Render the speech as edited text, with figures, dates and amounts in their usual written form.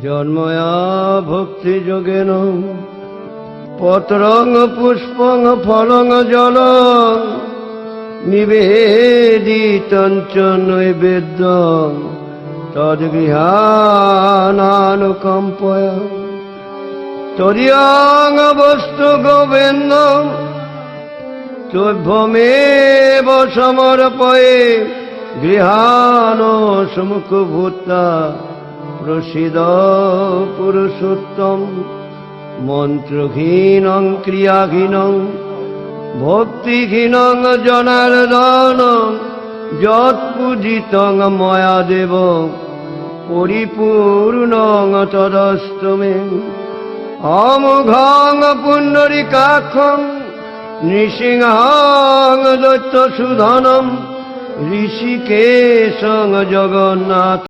জন্ময়া ভক্তি যোগেন পত্রং পুষ্পং ফলং জলং নিবেদিতং চ নৈবেদ্যং তদ্গৃহানানুকম্পয়া তদীয়ং বস্তু গোবিন্দং তুভ্যমেব সমর্পয়ে গৃহাণ সমুখভূতা প্রসিদ পুরুষোত্তম মন্ত্রহীনং ক্রিয়াহীনং ভক্তিহীনং জনার্দনং যৎপূজিতং ময়া দেব পরিপূর্ণং তদস্তু মে অমোঘং পুণ্ডরীকাক্ষং নৃসিংহং দৈত্যসূদনম ঋষিকেশং জগন্নাথ